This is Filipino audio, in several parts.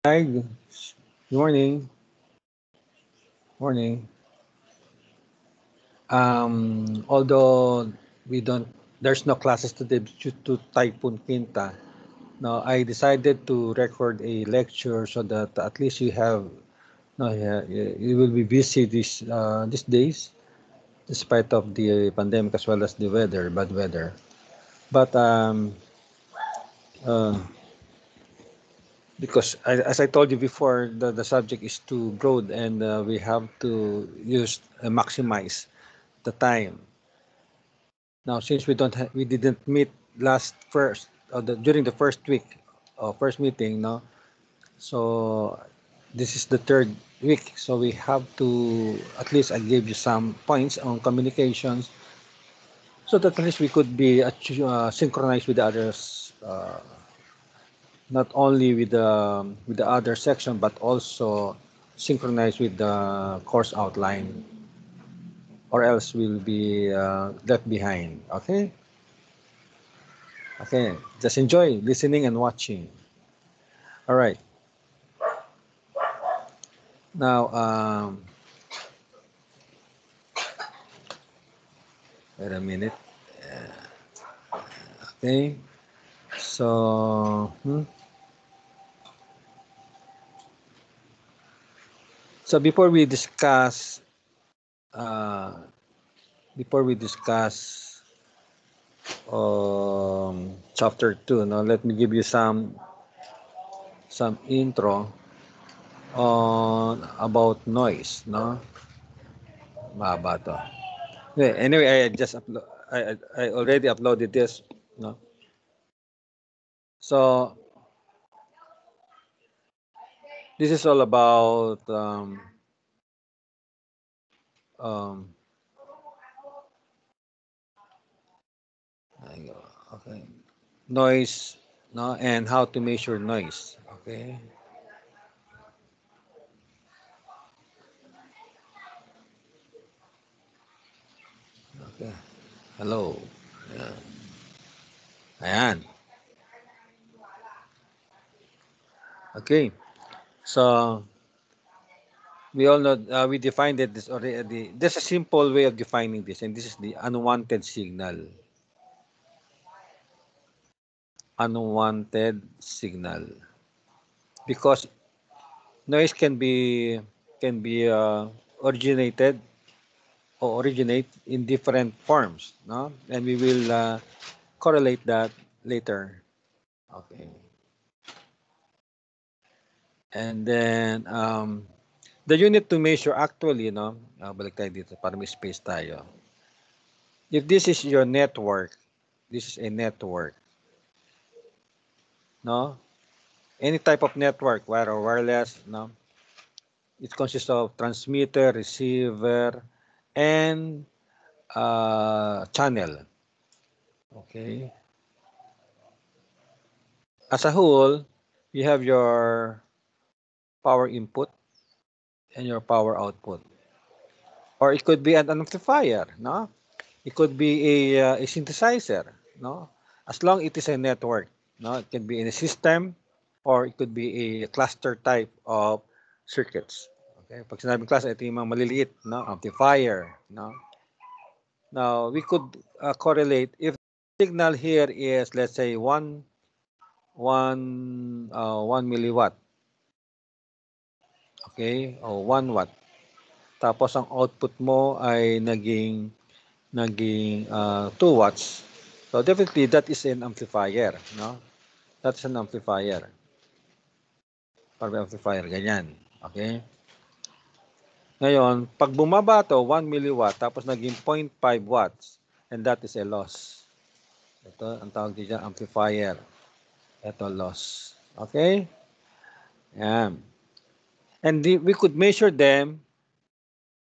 Hi, good morning. Morning. Although there's no classes today due to Typhoon Quinta. Now I decided to record a lecture so that at least you have, no, yeah, you will be busy these days, despite of the pandemic as well as the weather, bad weather. But uh, because as I told you before, the subject is too broad and we have to maximize the time. Now, since we didn't meet last first during the first week, first meeting, no. So this is the third week, so we have to at least I gave you some points on communications, so that at least we could be synchronized with the others, not only with the other section, but also synchronized with the course outline, or else we'll be left behind. Okay. Okay, just enjoy listening and watching. All right. Now, wait a minute. Okay. So, so uh, before we discuss chapter two, no, let me give you some intro on about noise, no. Mahaba to. Anyway, I already uploaded this, no. So this is all about um, okay, noise, no, and how to measure noise. Okay. Okay. Hello. Yeah. Ayan. Okay. So we all know we defined it this already. There's a simple way of defining this, and this is the unwanted signal. Unwanted signal. Because noise can be originated or originate in different forms, no? And we will correlate that later. Okay. And then the unit to measure actually, no, balik tayo dito para may space tayo. If this is your network, this is a network, no? Any type of network, wire or wireless, no? It consists of transmitter, receiver, and channel. Okay. As a whole, you have your power input and your power output. Or it could be an amplifier, no? It could be a synthesizer, no? As long it is a network, no? It can be in a system or it could be a cluster type of circuits. Okay? Pag sinabing cluster, ito yung mga maliliit, no? Amplifier, no? Now, we could correlate if the signal here is, let's say, 1 milliwatt, okay? O 1 watt. Tapos ang output mo ay naging 2 watts. So definitely that is an amplifier, no? That's an amplifier. Power amplifier, ganyan. Okay? Ngayon, pag bumaba to 1 milliwatt tapos naging 0.5 watts, and that is a loss. Ito ang tawag dito amplifier. Ito loss. Okay? Yan. And we could measure them,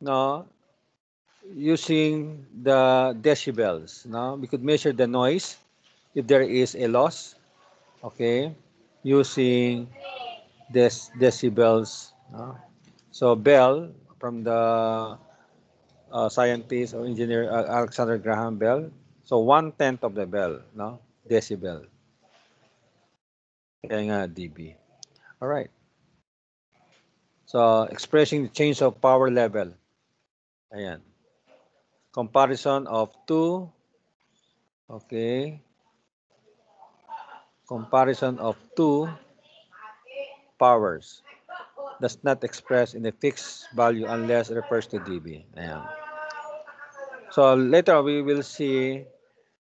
no, using the decibels, no? We could measure the noise if there is a loss, okay, using decibels, no? So Bell, from the scientist or engineer Alexander Graham Bell, so 1/10 of the bell, no, decibel. Kaya nga dB. All right. So, expressing the change of power level. Ayan. Comparison of two. Okay. Comparison of two powers does not express in a fixed value unless it refers to dB. Ayan. So, later we will see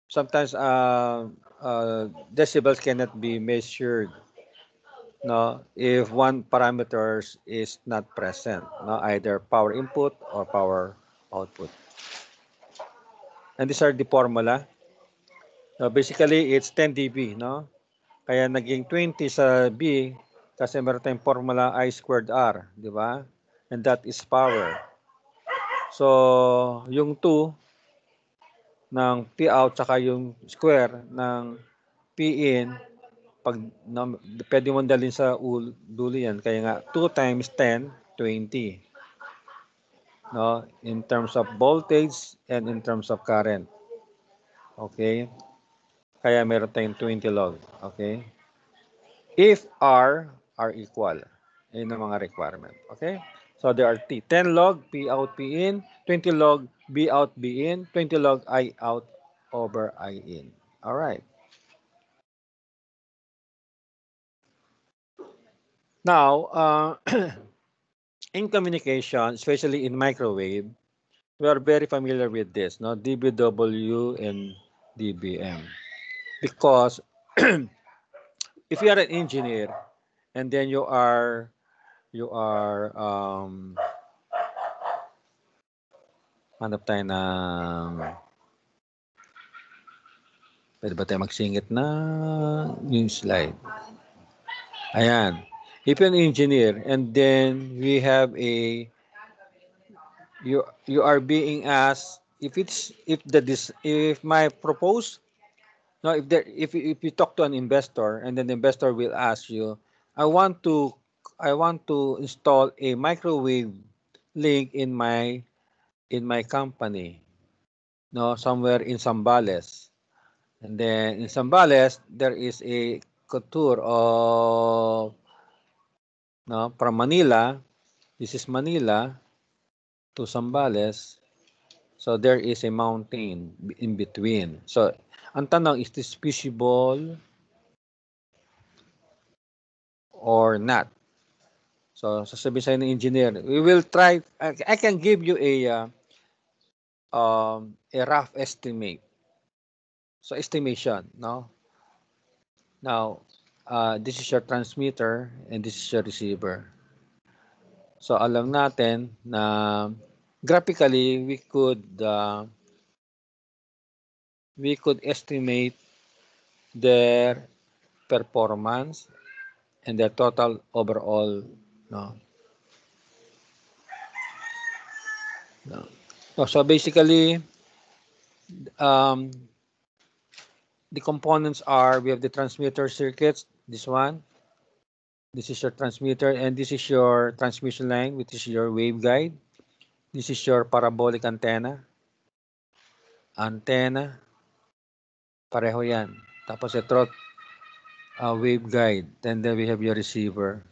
sometimes decibels cannot be measured, no, if one parameters is not present, no, either power input or power output. And these are the formula. Basically, it's 10 dB, no? Kaya naging 20 sa B kasi meron tayong formula I squared R, di ba? And that is power. So, yung 2 ng P out saka yung square ng P in, pag pwede mo dalhin sa dulo yan. Kaya nga, 2 times 10, 20. No? In terms of voltage and in terms of current. Okay? Kaya meron tayong 20 log. Okay? If R are equal. Yun ang mga requirement. Okay? So there are 10 log P out P in, 20 log B out B in, 20 log I out over I in. All right. Now, in communication, especially in microwave, we are very familiar with this, no? dBW and dBm. Because if you are an engineer and then you are hanap tayo ng pwede ba tayo magsingit na yung slide? Ayan. If you're an engineer and then we have a you are being asked if my propose no if you talk to an investor and then the investor will ask you, I want to install a microwave link in my company, no, somewhere in Zambales. And then in Zambales, there is a tour of, no, from Manila. This is Manila to Zambales. So there is a mountain in between. So ang tanong, is this feasible or not? So sasabihin sa'yo ng engineer, we will try. I can give you a rough estimate. So estimation, no? Now, this is your transmitter and this is your receiver. So alam natin na graphically we could estimate their performance and their total overall, no. So basically, the components are, we have the transmitter circuits, this one. This is your transmitter and this is your transmission line, which is your waveguide. This is your parabolic antenna. Pareho yan. Tapos ito, waveguide. Then we have your receiver.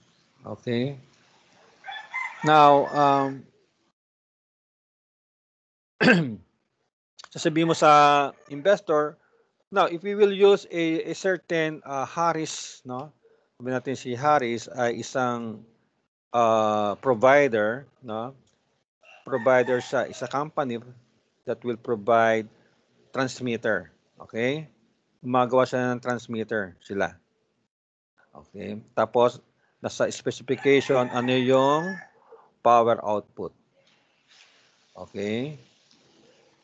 Okay. Now, sasabihin mo sa investor, now if we will use a certain Harris, no? Sabi natin si Harris ay isang provider, no? Provider sa isa company that will provide transmitter. Okay? Gumagawa siya ng transmitter sila. Okay? Tapos nasa specification ano yung power output. Okay?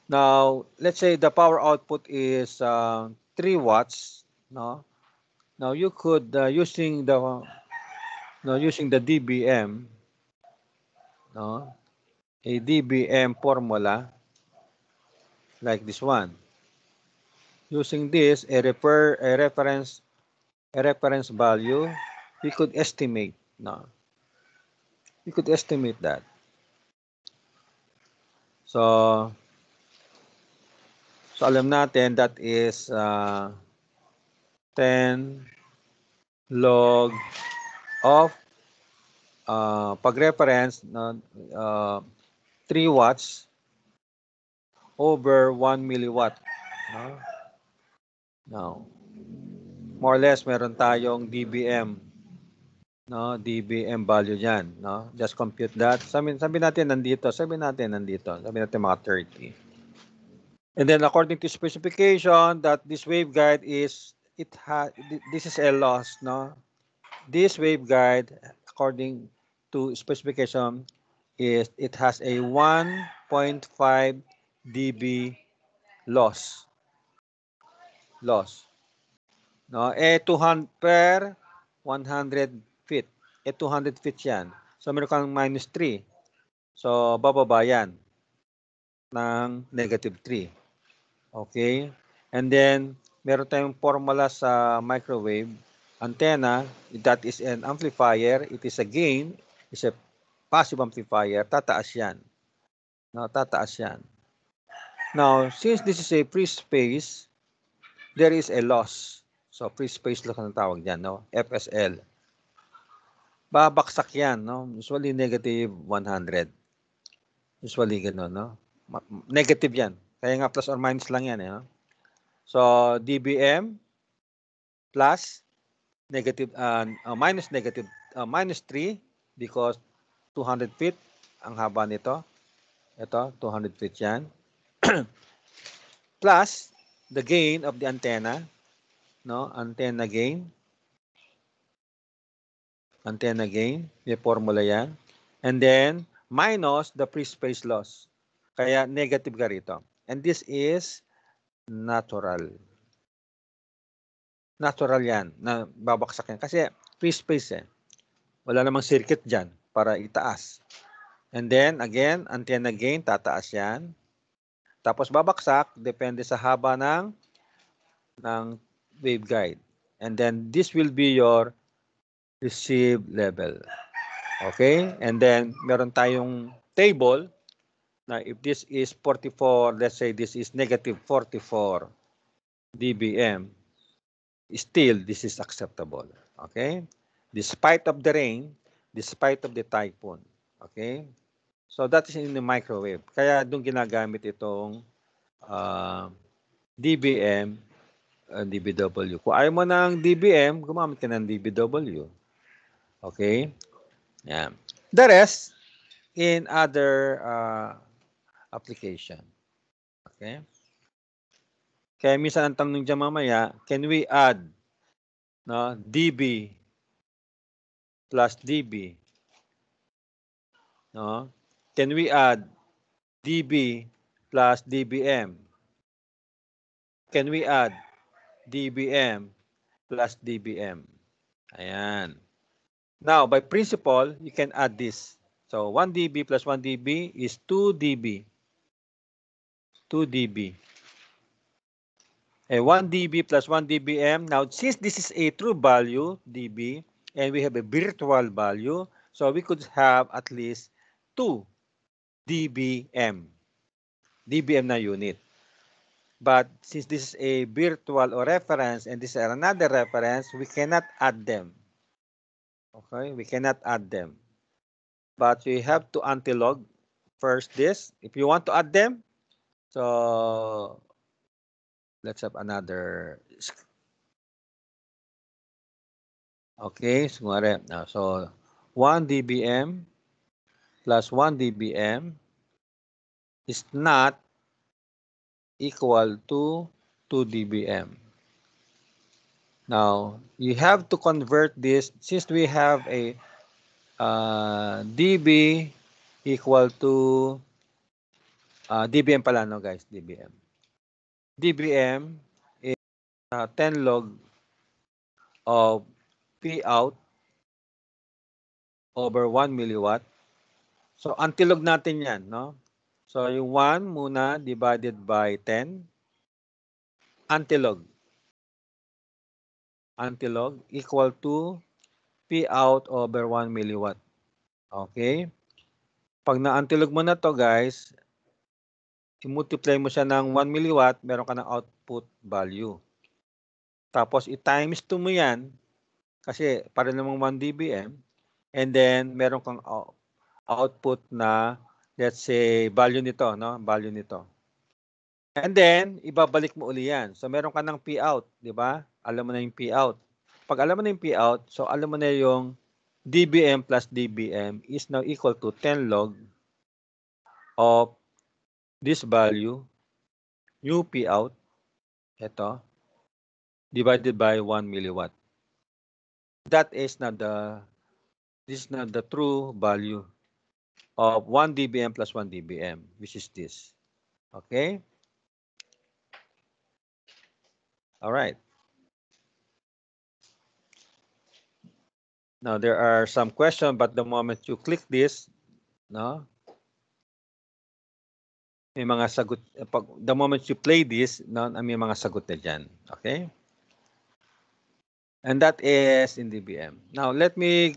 Now, let's say the power output is 3 watts, no? Now you could using the dBm, no? A dBm formula like this one. Using this a reference value, we could estimate, no? We could estimate that. So alam natin that is 10 log of pag reference na 3 watts over 1 milliwatt. No? Now, more or less meron tayong dBm. No, dBm value diyan, no? Just compute that. Sabi natin nandito, sabi natin mga 30. And then according to specification that this waveguide is this is a loss, no? This waveguide according to specification is it has a 1.5 dB loss. No, 200 per 100 feet. 200 feet 'yan. So meron kang -3. So bababa 'yan ng -3. Okay? And then meron tayong formula sa microwave antenna, that is an amplifier, it is a gain, is a passive amplifier, tataas 'yan. No, tataas 'yan. Now, since this is a free space, there is a loss. So free space loss ang tawag diyan, no? FSL. Babaksak 'yan, no? Usually negative 100. Usually gano'n, no? Negative 'yan. Kaya nga plus or minus lang 'yan, eh, no? So dBm plus negative minus 3 because 200 feet ang haba nito. Ito 200 feet 'yan. Plus the gain of the antenna, no? Antenna gain, may formula 'yan. And then minus the free space loss. Kaya negative ka rito. And this is natural. Natural 'yan na babaksak yan kasi free space, eh. Wala namang circuit diyan para itaas. And then again, antenna gain tataas 'yan. Tapos babaksak depende sa haba ng waveguide. And then this will be your receive level. Okay? And then meron tayong table na if this is 44, let's say this is negative 44 dBm, still this is acceptable. Okay? Despite of the rain, despite of the typhoon. Okay? So that is in the microwave. Kaya doon ginagamit itong dBm and dBW. Kung ayaw mo ng dBm, gumamit ka ng dBW. Okay? Yeah. The rest in other application. Okay? Kaya minsan ang tanong dyan mamaya, can we add dB plus dB? No? Can we add dB plus dBm? Can we add dBm plus dBm? Ayan. Now, by principle, you can add this. So, 1 dB plus 1 dB is 2 dB. 2 dB. And 1 dB plus 1 dBm. Now, since this is a true value, dB, and we have a virtual value, so we could have at least 2 dBm. dBm na unit. But since this is a virtual or reference and this is another reference, we cannot add them. Okay, we cannot add them. But you have to antilog first this. If you want to add them, so let's have another. Okay, so 1 dBm plus 1 dBm is not equal to 2 dBm. Now, you have to convert this since we have a dB equal to dBm pala, no guys, dBm. dBm is 10 log of P out over 1 milliwatt. So, antilog natin yan, no? So, yung 1 muna divided by 10. Antilog equal to P out over 1 milliwatt. Okay? Pag na-antilog mo na to guys, i-multiply mo siya ng 1 milliwatt, meron ka ng output value. Tapos i-times 2 mo yan, kasi para namang 1 dBm, And then, meron kang output na, let's say, value nito, no? Value nito. And then, ibabalik mo uli yan. So, meron ka ng P out, di ba? Alam mo na yung P out. Pag alam mo na yung P out, so alam mo na yung dBm plus dBm is now equal to 10 log of this value, new P out, ito, divided by 1 milliwatt. That is not this is not the true value of 1 dBm plus 1 dBm, which is this. Okay? All right. Now, there are some questions, but the moment you click this, no, may mga sagot. The moment you play this, no, may mga sagot na dyan. Okay? And that is in dBm. Now, let me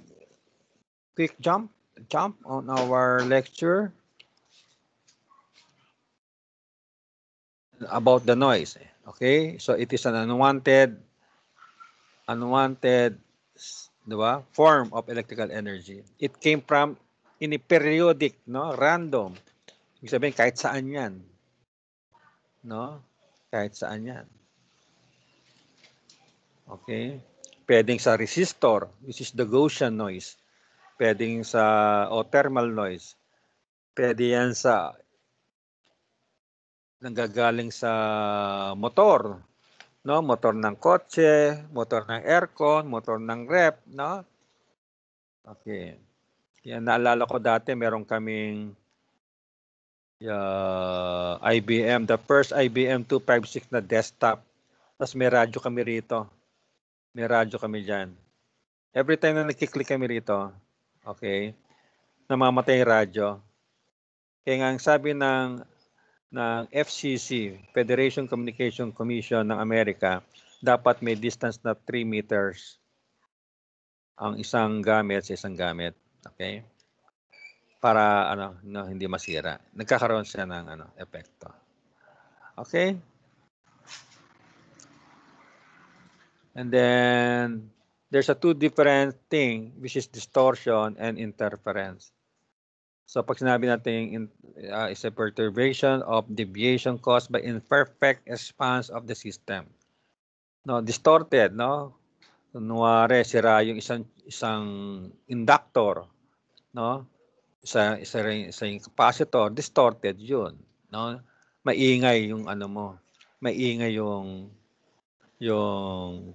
quick jump on our lecture about the noise. Okay? So, it is an unwanted diba, form of electrical energy. It came from in a periodic, no, random. Ibig sabihin, kahit saan yan. No? Kahit saan yan. Okay? Pwedeng sa resistor, which is the Gaussian noise. Pwedeng sa thermal noise. Pwede yan sa nanggagaling sa motor. No? Motor ng kotse, motor ng aircon, motor ng rep. No? Okay. Yan, naalala ko dati, meron kaming IBM, the first IBM 256 na desktop. Tapos may radyo kami rito. May radyo kami dyan. Every time na nagkiklik kami rito, okay, namamatay yung radyo. Kaya nga ang sabi ng FCC, Federation Communication Commission ng Amerika, dapat may distance na 3 meters ang isang gamit sa isang gamit. Okay? Para hindi masira. Nagkakaroon siya ng epekto. Okay? And then there's a two different thing, which is distortion and interference. So pag sinabi natin is a perturbation of deviation caused by imperfect response of the system. No, distorted, no? Kunwari sira yung isang inductor, no? Isa yung capacitor, distorted 'yun, no? Maingay yung maingay yung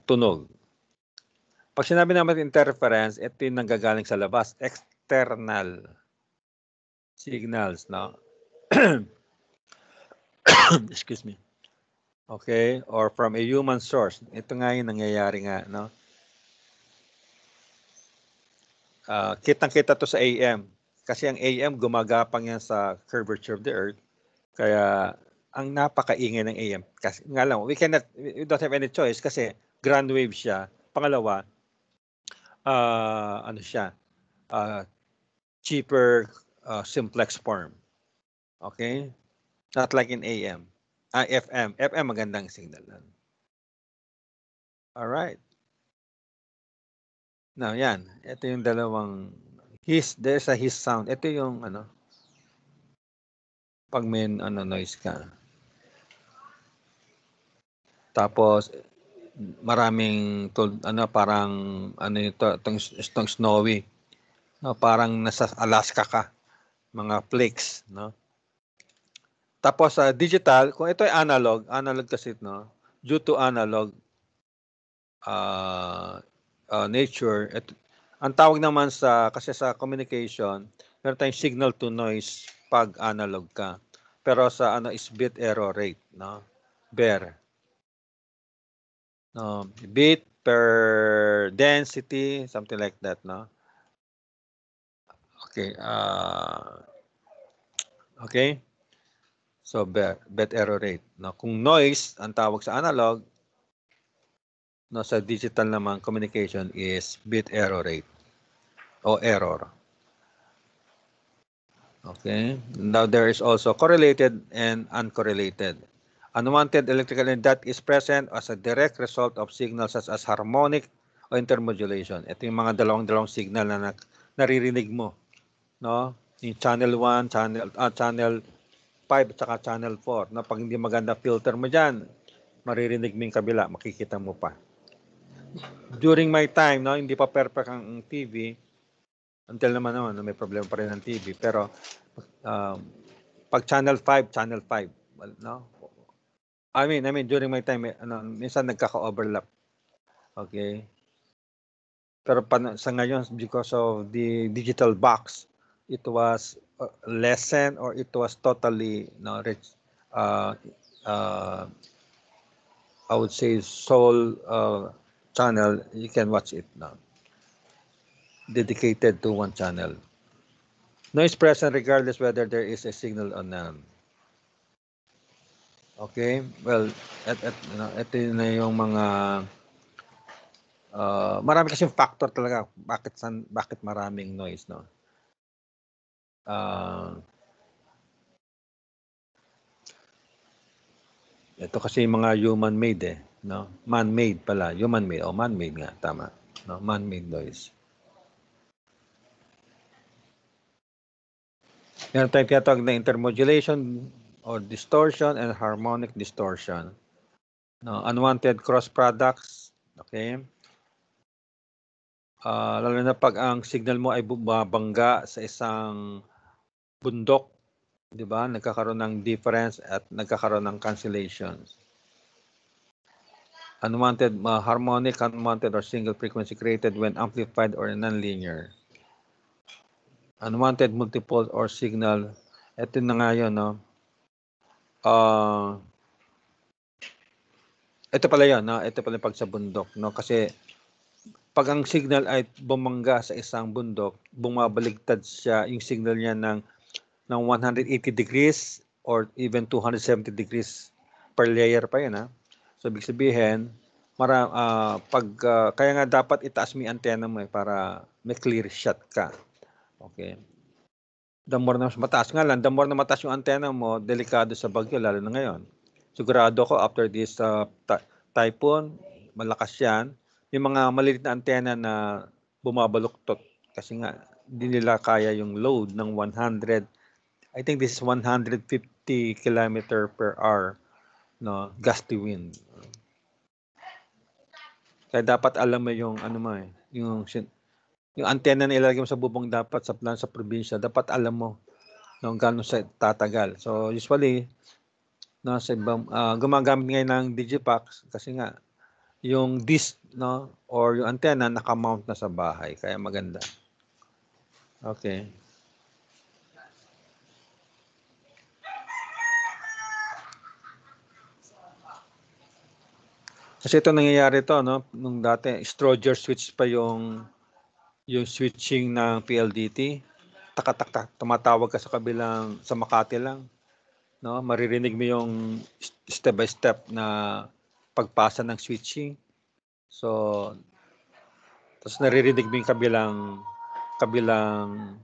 tunog. Pag sinabi naman interference, ito yung nanggagaling sa labas, external signals, no? Excuse me. Okay, or from a human source. Ito nga yung nangyayari nga, no? Kitang-kita to sa AM. Kasi ang AM, gumagapang yan sa curvature of the Earth. Kaya, ang napakaingay ng AM. Kasi nga lang, we don't have any choice kasi ground wave siya. Pangalawa, siya, cheaper simplex form. Okay? Not like in AM. FM. FM, magandang signal. Alright. Now, yan. Ito yung dalawang there's a hiss sound. Ito yung pag may noise ka. Tapos maraming parang itong snowy. No, parang nasa Alaska ka. Mga flakes, no? Tapos sa digital, kung ito ay analog kasi due to analog nature, ang tawag naman kasi sa communication, meron tayong signal to noise pag analog ka. Pero sa is bit error rate, no? BER. No, bit per density, something like that, no? Okay, okay. So bit error rate. No, kung noise ang tawag sa analog, no, sa digital naman communication is bit error rate o error. Okay. Now there is also correlated and uncorrelated. Unwanted electrical energy that is present as a direct result of signals such as harmonic o intermodulation. Ito yung mga dalawang signal na naririnig mo, no? Yung channel 1, channel 5 at saka channel 4. Na pag hindi maganda filter mo diyan, maririnig mo yung kabila, makikita mo pa. During my time, no, hindi pa perfect ang TV. Until naman may problema pa rin ang TV, pero pag channel 5, well, no? I mean during my time, minsan nagkaka-overlap. Okay? Pero sa ngayon, because of the digital box, it was lessened or it was totally I would say sole channel. You can watch it now. Dedicated to one channel. Noise present regardless whether there is a signal or none. Okay? Well, ito na yung mga marami kasing factor talaga bakit maraming noise, no? Ito kasi mga human-made no? Man-made pala, human-made o man-made nga, tama. No, man-made noise. Meron tayong tinatawag na intermodulation or distortion and harmonic distortion. No, unwanted cross products, okay? Lalo na pag ang signal mo ay bumabangga sa isang bundok, di ba? Nagkakaroon ng difference at nagkakaroon ng cancellations. Unwanted, harmonic, unwanted, or single frequency created when amplified or nonlinear. Unwanted, multiple, or signal. Ito na nga yun, no? Ito pala yun, no? Ito pala pag sa bundok, no? Kasi pag ang signal ay bumangga sa isang bundok, bumabaligtad siya, yung signal niya ng 180 degrees or even 270 degrees per layer pa yun, ha? So, ibig sabihin, kaya nga dapat itaas mo yung antenna mo para may clear shot ka. Okay. The more na mataas nga lang, the more na mataas yung antenna mo, delikado sa bagyo, lalo na ngayon. Sigurado ko after this typhoon, malakas yan, yung mga maliit na antena na bumabaluktot kasi nga hindi nila kaya yung load ng 100. I think this is 150 km per hour, no, gusty wind. Kaya dapat alam mo yung yung antena na ilalagay mo sa bubong dapat sa plan sa probinsya, dapat alam mo kung gaano sa tatagal. So usually sa ibang gumagamit ngayon ng Digipax kasi nga yung disc, no, or yung antenna naka-mount na sa bahay, kaya maganda. Okay. Kasi ito nangyayari to, no, nung dati Stroger switch pa yung switching ng PLDT. Tak, tumatawag ka sa kabilang, sa Makati lang, no, maririnig mo yung step by step na pagpasa ng switching. So, tapos naririnig mo yung kabilang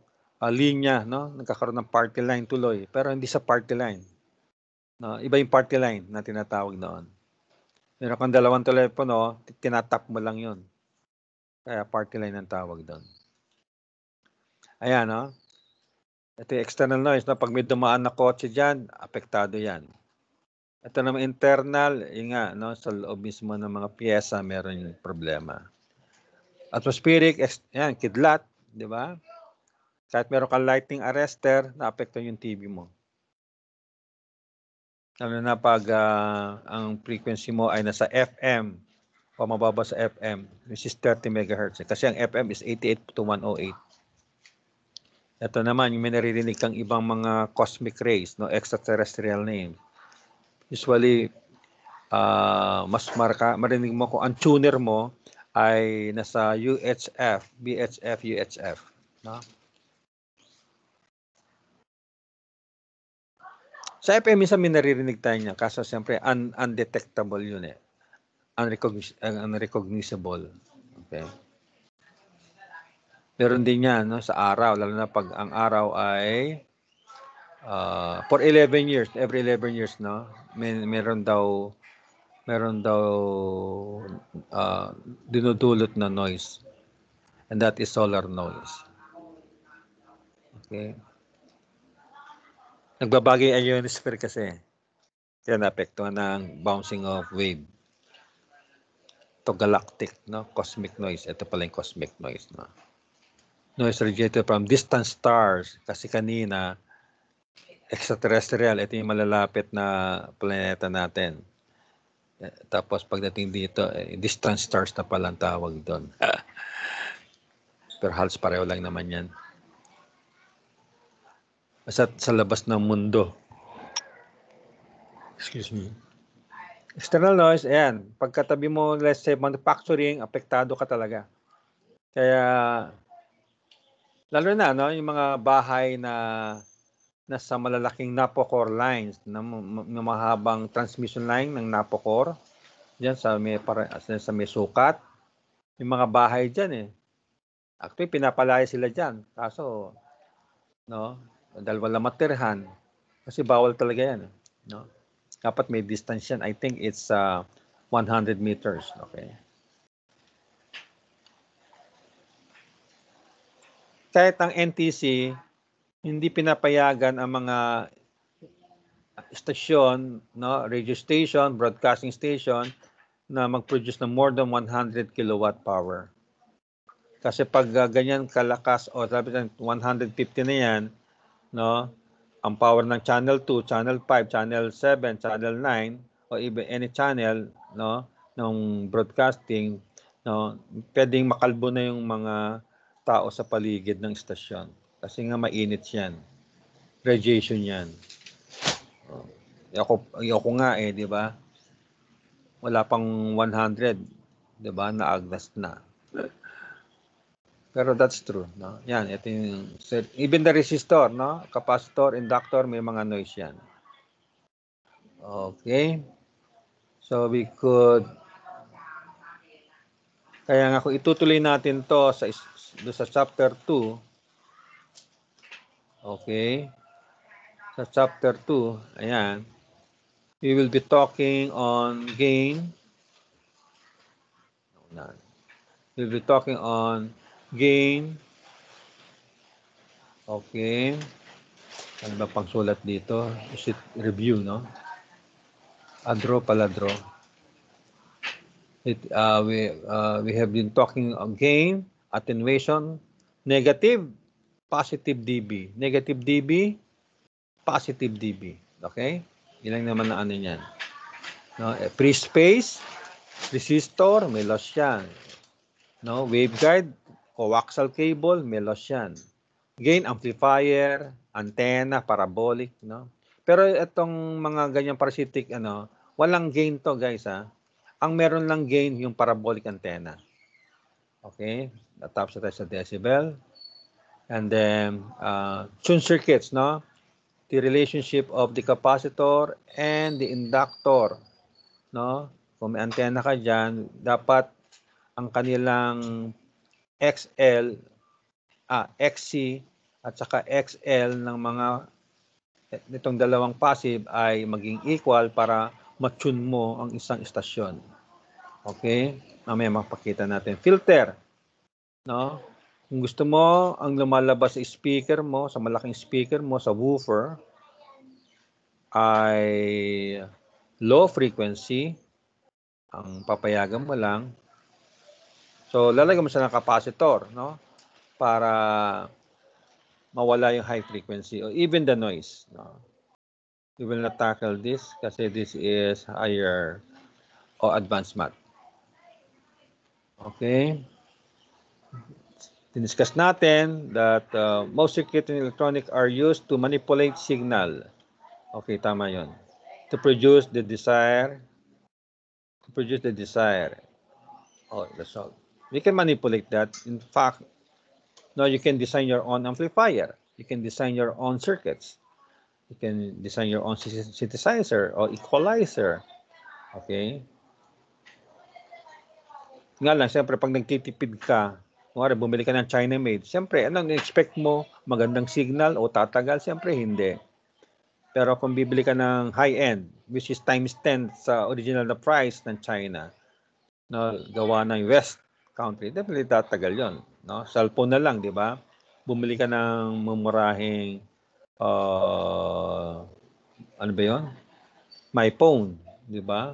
linya, no? Nagkakaroon ng party line tuloy, pero hindi sa party line. No, iba yung party line na tinatawag doon. Meron kang dalawang telepono, tinatap mo lang 'yon. Kaya party line ang tawag doon. Ayan, no? Ito yung external noise, no? Pag may dumaan na kotse diyan, apektado 'yan. Ito naman internal, yun nga, no, sa loob mismo ng mga piyesa meron yung problema. Atmospheric, yan, kidlat, di ba? Kahit meron kang lighting arrester, naapektuhan yung TV mo. Lalo na pag ang frequency mo ay nasa FM o mababa sa FM, which is 30 MHz. Kasi ang FM is 88 to 108. Ito naman, yung may naririnig kang ibang mga cosmic rays, no, extraterrestrial name. Usually, mas marinig mo kung ang tuner mo ay nasa UHF, BHF, UHF. No? Sa FM, minsan may naririnig tayo niya, kaso siyempre undetectable yun eh. Unrecognizable. Okay. Meron din yan, no, sa araw, lalo na pag ang araw ay for 11 years, every 11 years, no, meron daw meron daw dinudulot na noise. And that is solar noise. Okay. Nagbabagay ang ionosphere kasi. Kaya naapektuhan ng bouncing of wave. Ito galactic, no? Cosmic noise. Ito pala yung cosmic noise, no? Noise radiated from distant stars. Kasi kanina, extraterrestrial, ito yung malalapit na planeta natin. Tapos pagdating dito, distant stars na palang tawag doon. Pero halos pareho lang naman yan. Sa labas ng mundo. Excuse me. External noise, ayan. Pagkatabi mo, let's say, manufacturing, apektado ka talaga. Kaya, lalo na, no, yung mga bahay na nasa malalaking Napocor lines, na mahabang transmission line ng Napocor, diyan sa may sukat, yung mga bahay diyan Actually, pinapalaya sila diyan. Kaso, no, dahil wala matirhan, kasi bawal talaga yan, no? Dapat may distance yan. I think it's 100 meters, okay? Kahit ang NTC, hindi pinapayagan ang mga station, no, radio station, broadcasting station na mag-produce ng more than 100 kilowatt power. Kasi pag ganyan kalakas o sabi ng 150 na yan, no, ang power ng channel 2, channel 5, channel 7, channel 9 o even any channel, no, ng broadcasting, no, pwedeng makalbo na yung mga tao sa paligid ng istasyon kasi nga mainit yan. Radiation yan. Ako nga di ba? Wala pang 100, di ba? Naagnas na. Pero that's true, no? Yan, ito yung even the resistor, no? Capacitor, inductor, may mga noise yan. Okay. So we could kaya nga kung itutuloy natin to sa chapter 2. Okay. Sa chapter 2, ayan. We will be talking on gain. We'll be talking on gain. Okay. Ano ba pang sulat dito? Is it review, no? Draw pala, draw. We have been talking on gain, attenuation, negative, positive dB. Negative dB, positive dB. Okay? Ilang naman na ano yan. No? Free space, resistor, may loss yan. No? Waveguide, coaxial cable, may loss yan. Gain amplifier, antenna, parabolic, no? Pero itong mga ganyang parasitic walang gain to, guys, ha. Ang meron lang gain yung parabolic antenna. Okay? Tapos tayo sa decibel. And then tune circuits, no? The relationship of the capacitor and the inductor, no? Kung may antenna ka diyan, dapat ang kanilang XL, XC at saka XL ng mga nitong dalawang passive ay maging equal para matune mo ang isang istasyon. Okay? Mamaya mapakita natin. Filter, no? Kung gusto mo ang lumalabas sa speaker mo, sa malaking speaker mo, sa woofer, ay low frequency, ang papayagan mo lang. So, lalagyan mo siya ng capacitor, no? Para mawala yung high frequency or even the noise, no? We will not tackle this kasi this is higher or advanced math. Okay? Diniscuss natin that most circuit in electronic are used to manipulate signal. Okay, tama yon. To produce the desired. Oh, that's all. We can manipulate that. In fact, no, you can design your own amplifier. You can design your own circuits. You can design your own synthesizer or equalizer. Okay? Nga lang, siyempre, pag nagtitipid ka, bumili ka ng China-made, siyempre, anong expect mo? Magandang signal o tatagal? Siyempre, hindi. Pero kung bibili ka ng high-end, which is times 10 sa original na price ng China, no, gawa ng West country, definitely tatagal yon, no? Cellphone na lang, di ba? Bumili ka ng mumurahing ano ba yon? My phone, di ba?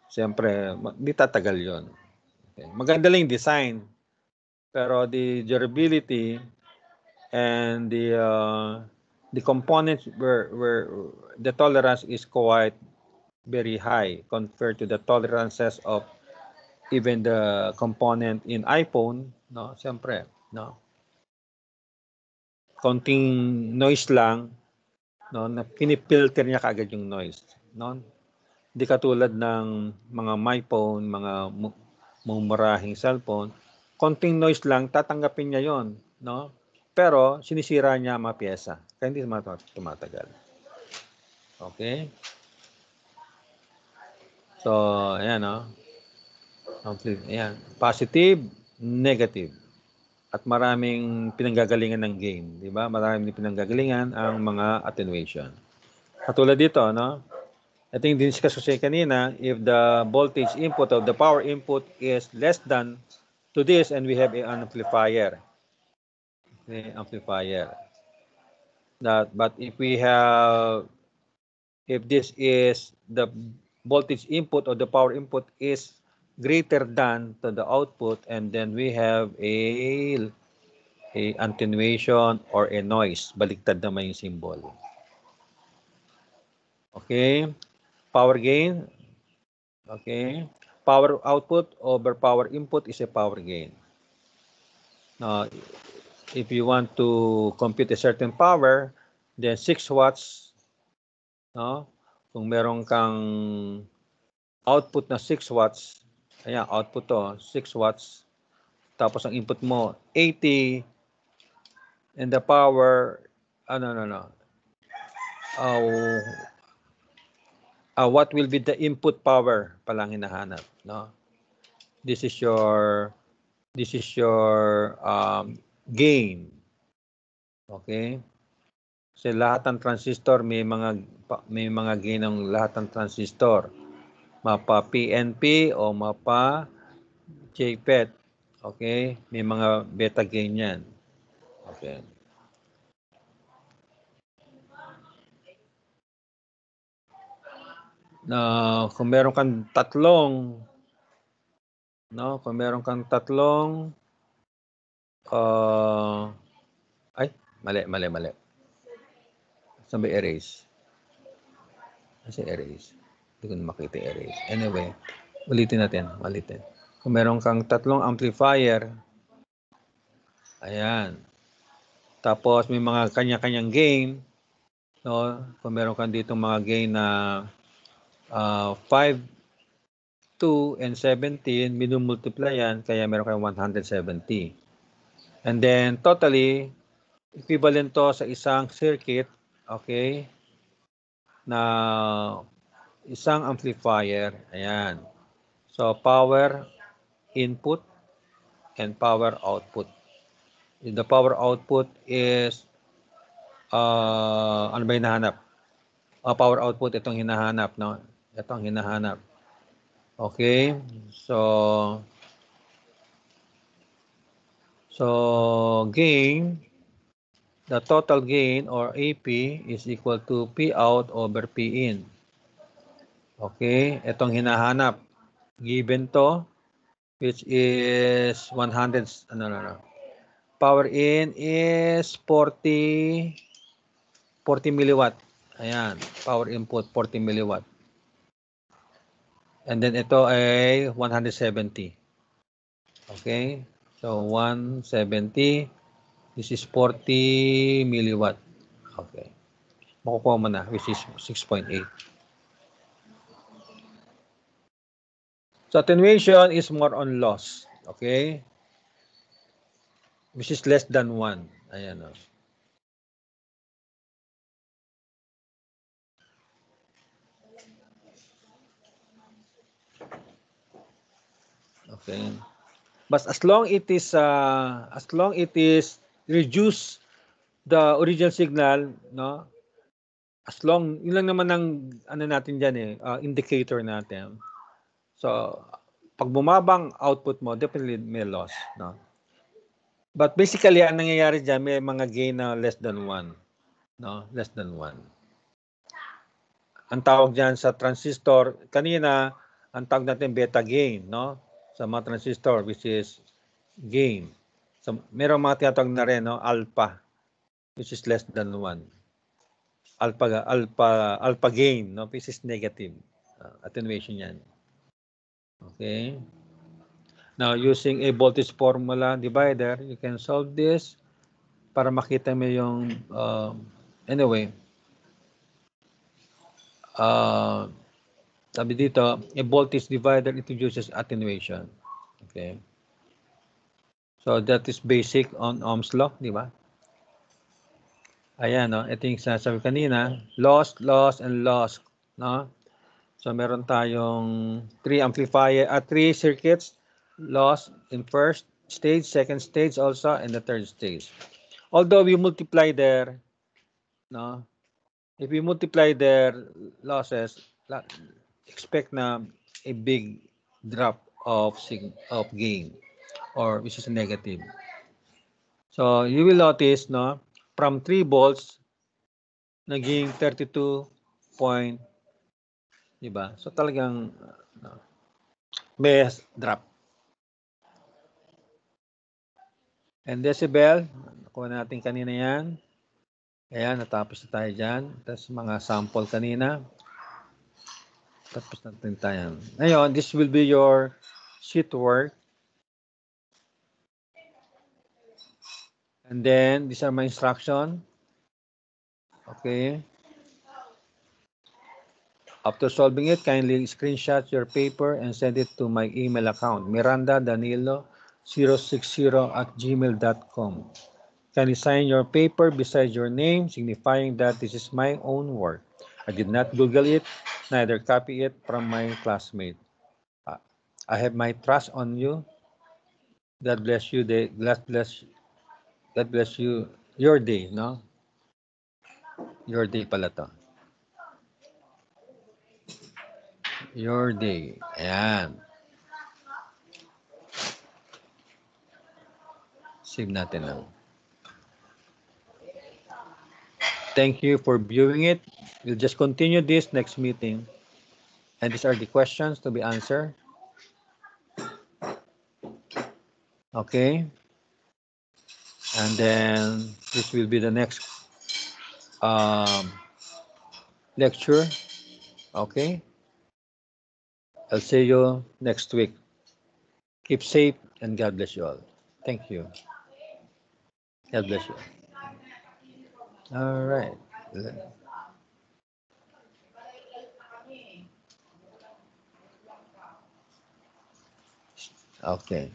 Siyempre, di tatagal yon. Okay. Maganda lang yung design, pero the durability and the components were the tolerance is quite very high compared to the tolerances of even the component in iPhone, no? Siyempre, no? Konting noise lang, no, na pinipilter niya kaagad yung noise, no? Hindi katulad ng mga my phone, mga mumurahing cellphone, konting noise lang tatanggapin niya 'yon, no? Pero sinisira niya ang mga piyesa, kaya hindi tumatagal. Okay? So, ayan, no? Ayan, positive, negative. At maraming pinanggagalingan ng game, di ba? Maraming pinanggagalingan ang mga attenuation. Katulad dito, no? Ito yung diniscuss ko siya kanina, if the voltage input of the power input is less than to this and we have an amplifier. Okay, amplifier. But if we have, if this is the voltage input or the power input is greater than to the output, and then we have a attenuation or a noise. Baliktad naman yung symbol. Okay. Power gain. Okay. Power output over power input is a power gain. Now, if you want to compute a certain power, then 6 watts, no? Kung meron kang output na 6 watts, ayan, output to, 6 watts, tapos ang input mo, 80, and the power, what will be the input power palang hinahanap, no? This is your gain. Okay? Kasi lahat ng transistor may mga gain ng lahat ng transistor. Mapa PNP o mapa JFET. Okay? May mga beta gain yan. Okay. Kung meron kang tatlong, no? Kung meron kang tatlong mali. Saan ba erase? Kasi erase. Hindi ko na makita erase. Anyway, ulitin natin. Kung meron kang tatlong amplifier, ayan. Tapos may mga kanya-kanyang gain, no? Kung meron kang dito mga gain na 5, 2, and 17, minumultiply yan, kaya meron kayong 170. And then, totally, equivalent to sa isang circuit, okay, na isang amplifier, ayan. So, power input and power output. The power output is, ano ba hinahanap? Power output, itong hinahanap, no? Itong hinahanap. Okay, so gain, the total gain or AP is equal to P out over P in. Okay, itong hinahanap. Given to, which is 100, Power in is 40 milliwatt. Ayan, power input 40 milliwatt. And then ito ay 170. Okay? So 170, this is 40 milliwatt. Okay. Makukuha mo na, which is 6.8. So attenuation is more on loss. Okay? Which is less than 1. Ayan o. Okay. But as long it is reduced the original signal, no? As long, yun lang naman ang ano natin diyan indicator natin. So, pag bumabang output mo, definitely may loss, no? But basically, ang nangyayari diyan, may mga gain na less than 1, no? Less than 1. Ang tawag diyan sa transistor, kanina, ang tawag natin beta gain, no? Sa mga transistor, which is gain. So, merong mga tinatawag na rin, no? Alpha, which is less than 1. Alpha gain, no? Which is negative. Attenuation yan. Okay? Now, using a voltage formula divider, you can solve this para makita mo yung, anyway, sabi dito, a voltage divider introduces attenuation. Okay? So, that is basic on Ohm's law, di ba? Ayan, no? Ito yung sasabi kanina, loss, and loss, no? So, meron tayong 3 circuits, loss in first stage, second stage also, and the third stage. Although we multiply their, no? If we multiply their losses, expect na a big drop of gain, or which is negative. So, you will notice, no? From 3 volts, naging 32 point, diba? So, talagang may drop. And decibel, nakuha natin kanina yan. Ayan, natapos na tayo dyan. Tapos mga sample kanina. Tapos natin tayo. Ngayon, this will be your sheet work. And then, these are my instruction. Okay. After solving it, kindly screenshot your paper and send it to my email account, mirandadanilo060@gmail.com. Kindly sign your paper beside your name, signifying that this is my own work. I did not Google it, neither copy it from my classmate. I have my trust on you. God bless you. God bless you. Your day, no? Your day pala to. Your day. Ayan. Save natin lang. Thank you for viewing it. We'll just continue this next meeting. And these are the questions to be answered. Okay. And then this will be the next lecture. Okay. I'll see you next week. Keep safe and God bless you all. Thank you. God bless you. All right. Okay.